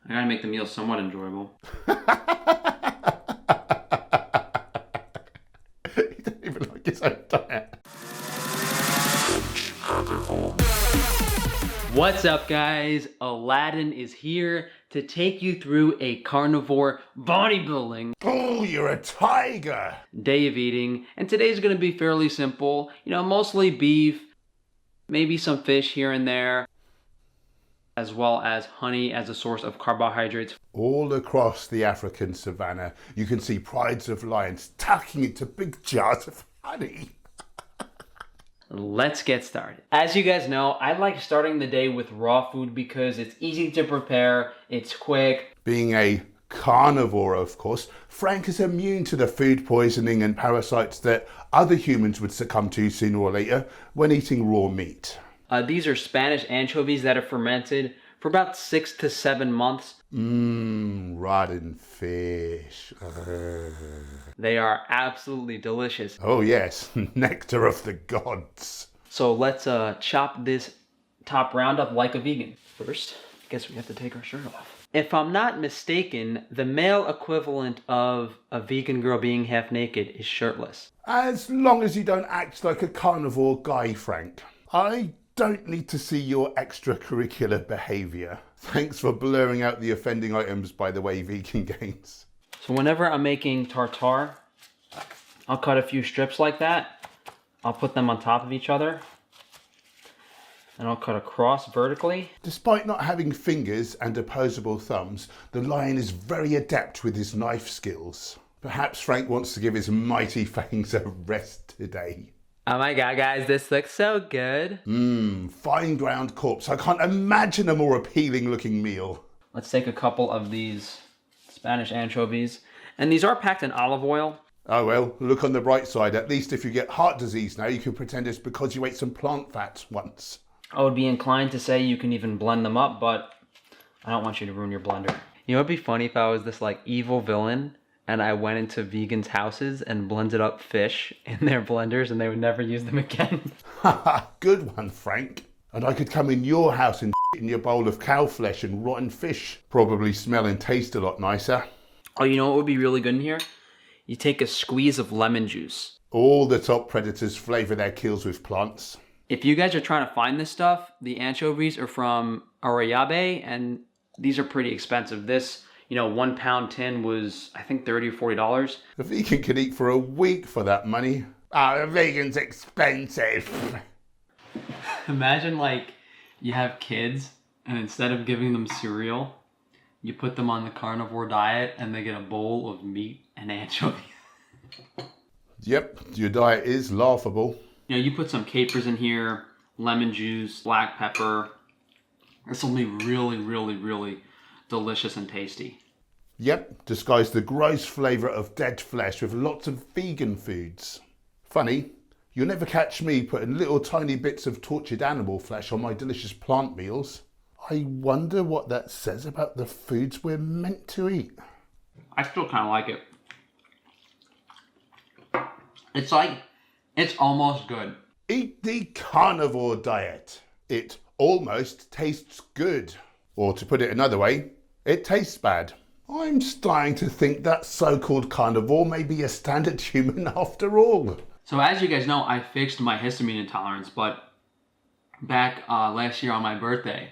I gotta make the meal somewhat enjoyable. He don't even like his own diet. What's up, guys? Aladdin is here to take you through a carnivore bodybuilding Oh, you're a tiger. day of eating. And today's gonna be fairly simple. Mostly beef, maybe some fish here and there, as well as honey as a source of carbohydrates. All across the African savannah, you can see prides of lions tucking into big jars of honey. Let's get started. As you guys know, I like starting the day with raw food because it's easy to prepare, it's quick. Being a carnivore, of course, Frank is immune to the food poisoning and parasites that other humans would succumb to sooner or later when eating raw meat. These are Spanish anchovies that are fermented for about 6 to 7 months. Rotten fish. They are absolutely delicious. Oh yes, nectar of the gods. So let's chop this top round up like a vegan. First, I guess we have to take our shirt off. If I'm not mistaken, the male equivalent of a vegan girl being half naked is shirtless. As long as you don't act like a carnivore guy, Frank. I don't need to see your extracurricular behaviour. Thanks for blurring out the offending items, by the way, Vegan Gains. So whenever I'm making tartare, I'll cut a few strips like that. I'll put them on top of each other. And I'll cut across vertically. Despite not having fingers and opposable thumbs, the lion is very adept with his knife skills. Perhaps Frank wants to give his mighty fangs a rest today. Oh my god, guys, this looks so good. Fine ground corpse. I can't imagine a more appealing looking meal. Let's take a couple of these Spanish anchovies. And these are packed in olive oil. Oh well, look on the bright side. At least if you get heart disease now, you can pretend it's because you ate some plant fats once. I would be inclined to say you can even blend them up, but I don't want you to ruin your blender. You know, it'd be funny if I was this like evil villain and I went into vegans' houses and blended up fish in their blenders and they would never use them again. Haha, good one, Frank. And I could come in your house and in your bowl of cow flesh and rotten fish. Probably smell and taste a lot nicer. Oh, you know what would be really good in here? You take a squeeze of lemon juice. All the top predators flavour their kills with plants. If you guys are trying to find this stuff, the anchovies are from Arayabe and these are pretty expensive. This, 1 pound tin was, I think, $30 or $40. A vegan could eat for a week for that money. A vegan's expensive. Imagine you have kids and instead of giving them cereal, you put them on the carnivore diet and they get a bowl of meat and anchovies. Yep, your diet is laughable. You put some capers in here, lemon juice, black pepper. This will be really, really, really delicious and tasty. Yep, disguise the gross flavour of dead flesh with lots of vegan foods. Funny, you'll never catch me putting little tiny bits of tortured animal flesh on my delicious plant meals. I wonder what that says about the foods we're meant to eat. I still kind of like it. It's almost good. Eat the carnivore diet. It almost tastes good. Or to put it another way, it tastes bad. I'm starting to think that so-called carnivore may be a standard human after all. So as you guys know, I fixed my histamine intolerance, but back last year on my birthday,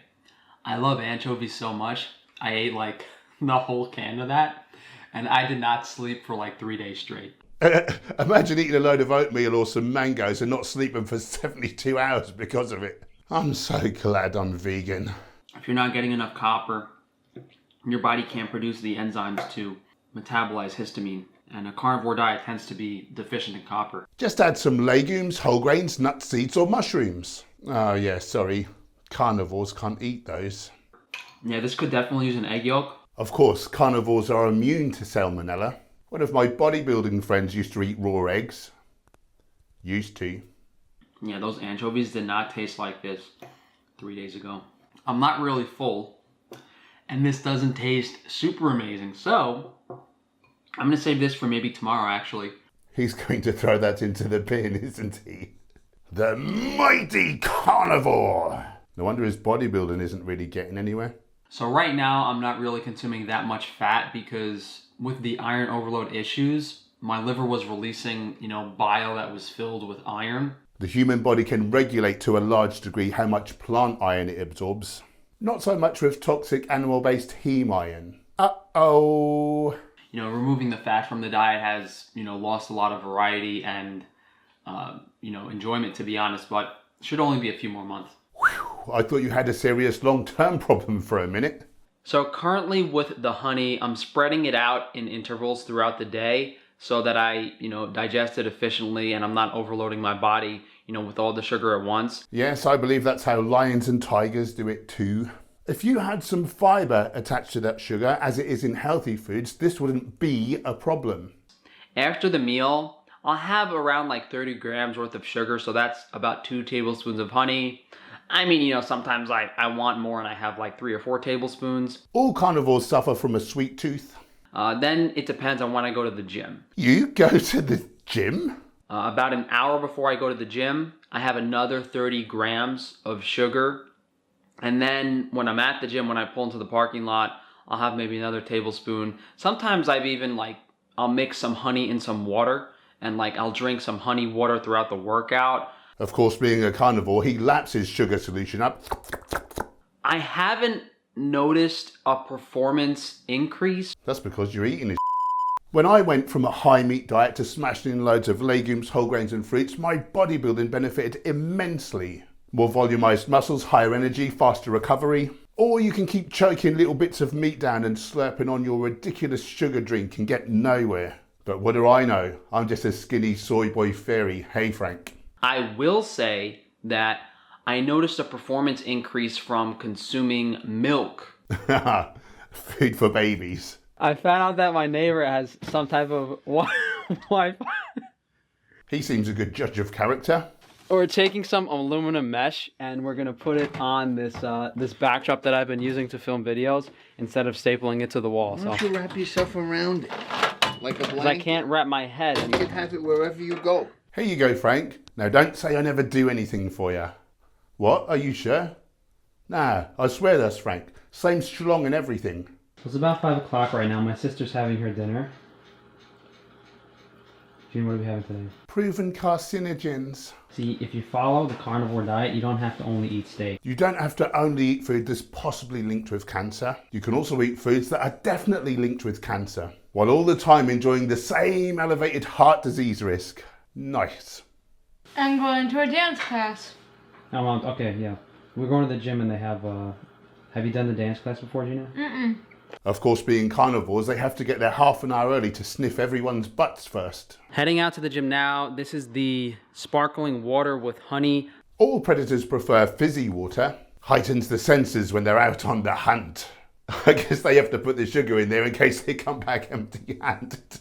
I love anchovies so much, I ate the whole can of that, and I did not sleep for 3 days straight. Imagine eating a load of oatmeal or some mangoes and not sleeping for 72 hours because of it. I'm so glad I'm vegan. If you're not getting enough copper, your body can't produce the enzymes to metabolize histamine, and a carnivore diet tends to be deficient in copper. Just add some legumes, whole grains, nuts, seeds or mushrooms. Oh yeah, sorry. Carnivores can't eat those. Yeah, this could definitely use an egg yolk. Of course, carnivores are immune to salmonella. One of my bodybuilding friends used to eat raw eggs. Used to. Yeah, those anchovies did not taste like this 3 days ago. I'm not really full, and this doesn't taste super amazing, so I'm going to save this for maybe tomorrow, actually. He's going to throw that into the bin, isn't he? The mighty carnivore! No wonder his bodybuilding isn't really getting anywhere. So right now, I'm not really consuming that much fat because with the iron overload issues, my liver was releasing, bile that was filled with iron. The human body can regulate to a large degree how much plant iron it absorbs. Not so much with toxic animal-based heme iron. Uh-oh. Removing the fat from the diet has, lost a lot of variety and, enjoyment, to be honest, but should only be a few more months. Whew, I thought you had a serious long-term problem for a minute. So currently with the honey, I'm spreading it out in intervals throughout the day so that I, digest it efficiently and I'm not overloading my body, with all the sugar at once. Yes, I believe that's how lions and tigers do it too. If you had some fibre attached to that sugar, as it is in healthy foods, this wouldn't be a problem. After the meal, I'll have around like 30 grams worth of sugar, so that's about 2 tablespoons of honey. I mean, sometimes I want more and I have like 3 or 4 tablespoons. All carnivores suffer from a sweet tooth. Then it depends on when I go to the gym. You go to the gym? About an hour before I go to the gym, I have another 30 grams of sugar. And then when I'm at the gym, when I pull into the parking lot, I'll have maybe another tablespoon. Sometimes I've even I'll mix some honey in some water and I'll drink some honey water throughout the workout. Of course, being a carnivore, he laps his sugar solution up. I haven't noticed a performance increase. That's because you're eating his. When I went from a high meat diet to smashing in loads of legumes, whole grains and fruits, my bodybuilding benefited immensely. More volumized muscles, higher energy, faster recovery. Or you can keep choking little bits of meat down and slurping on your ridiculous sugar drink and get nowhere. But what do I know? I'm just a skinny soy boy fairy. Hey, Frank. I will say that I noticed a performance increase from consuming milk. Food for babies. I found out that my neighbor has some type of Wi-Fi. He seems a good judge of character. We're taking some aluminum mesh and we're gonna put it on this backdrop that I've been using to film videos instead of stapling it to the wall. Why don't you wrap yourself around it like a blanket? I can't wrap my head. You can have it wherever you go. Here you go, Frank. Now don't say I never do anything for you. What? Are you sure? Nah, I swear that's Frank. Same schlong and everything. It's about 5 o'clock right now. My sister's having her dinner. June, what are we having today? Proven carcinogens. See, if you follow the carnivore diet, you don't have to only eat steak. You don't have to only eat food that's possibly linked with cancer. You can also eat foods that are definitely linked with cancer, while all the time enjoying the same elevated heart disease risk. Nice. I'm going to a dance class. Oh, okay, yeah. We're going to the gym and they have you done the dance class before, Gina? Mm-mm. Of course, being carnivores, they have to get there half an hour early to sniff everyone's butts first. Heading out to the gym now. This is the sparkling water with honey. All predators prefer fizzy water. Heightens the senses when they're out on the hunt. I guess they have to put the sugar in there in case they come back empty-handed.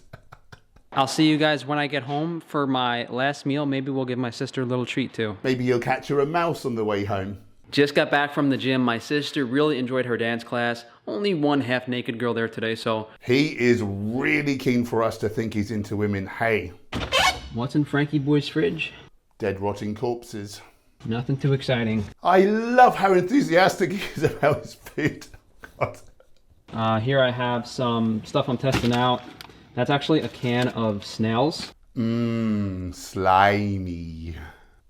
I'll see you guys when I get home for my last meal. Maybe we'll give my sister a little treat too. Maybe you'll catch her a mouse on the way home. Just got back from the gym. My sister really enjoyed her dance class. Only one half-naked girl there today, so... He is really keen for us to think he's into women. Hey. What's in Frankie Boy's fridge? Dead rotting corpses. Nothing too exciting. I love how enthusiastic he is about his food. God. Here I have some stuff I'm testing out. That's actually a can of snails. Slimy.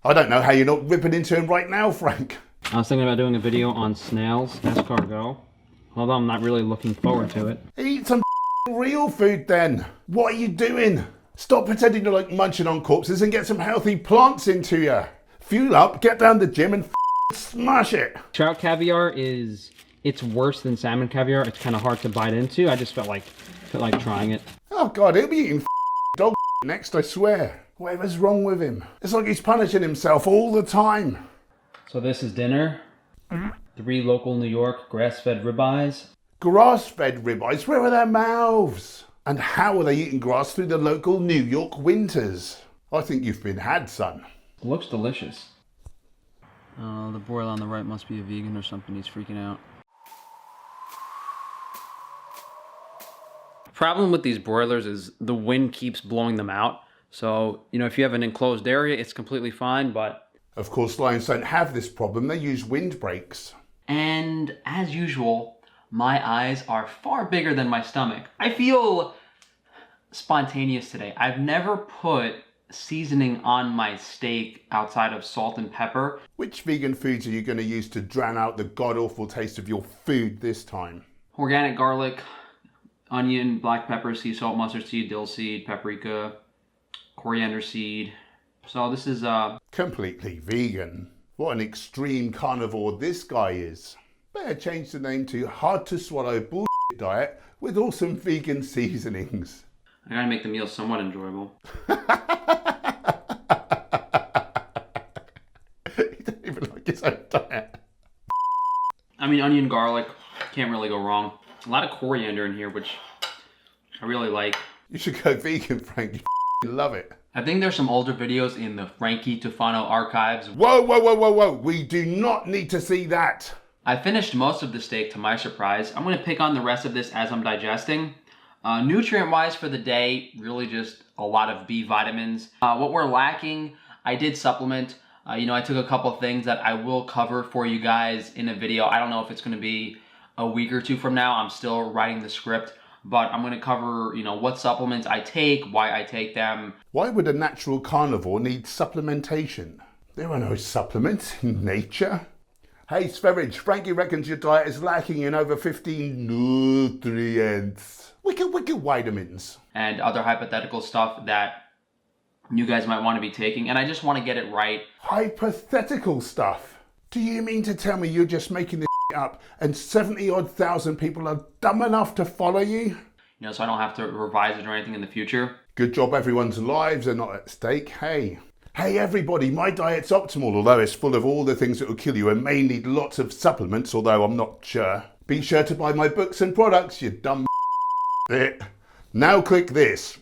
I don't know how you're not ripping into him right now, Frank. I was thinking about doing a video on snails, escargot. Although I'm not really looking forward to it. Eat some real food then. What are you doing? Stop pretending you're like munching on corpses and get some healthy plants into you. Fuel up, get down the gym and smash it. Trout caviar it's worse than salmon caviar. It's kind of hard to bite into. I just felt like trying it. Oh God, he'll be eating dog next, I swear. Whatever's wrong with him? It's like he's punishing himself all the time. So this is dinner. 3 local New York grass-fed ribeyes. Grass-fed ribeyes? Where are their mouths? And how are they eating grass through the local New York winters? I think you've been had, son. Looks delicious. Oh, the boy on the right must be a vegan or something. He's freaking out. Problem with these broilers is the wind keeps blowing them out. So, if you have an enclosed area, it's completely fine, but... Of course, lions don't have this problem. They use windbreaks. And as usual, My eyes are far bigger than my stomach. I feel spontaneous today. I've never put seasoning on my steak outside of salt and pepper. Which vegan foods are you going to use to drown out the god-awful taste of your food this time? Organic garlic, onion, black pepper, sea salt, mustard seed, dill seed, paprika, coriander seed. So this is completely vegan. What an extreme carnivore this guy is. Better change the name to hard to swallow bullshit diet with awesome vegan seasonings. I gotta make the meal somewhat enjoyable. He doesn't even like his own diet. I mean, onion, garlic, can't really go wrong. A lot of coriander in here, which I really like. You should go vegan, Frank. You love it. I think there's some older videos in the Frankie Tufano archives. Whoa, whoa, whoa, whoa, whoa. We do not need to see that. I finished most of the steak to my surprise. I'm gonna pick on the rest of this as I'm digesting. Nutrient-wise for the day, really just a lot of B vitamins. What we're lacking, I did supplement. I took a couple things that I will cover for you guys in a video. I don't know if it's gonna be a week or two from now. I'm still writing the script, but I'm gonna cover, what supplements I take, why I take them. Why would a natural carnivore need supplementation? There are no supplements in nature. Hey, Sverridge, Frankie reckons your diet is lacking in over 15 nutrients. Wicked vitamins. And other hypothetical stuff that you guys might want to be taking, and I just want to get it right. Hypothetical stuff? Do you mean to tell me you're just making this up and 70-odd thousand people are dumb enough to follow you? So I don't have to revise it or anything in the future. Good job everyone's lives are not at stake, hey. Hey everybody, my diet's optimal, although it's full of all the things that will kill you and may need lots of supplements, although I'm not sure. Be sure to buy my books and products, you dumb it. Now click this.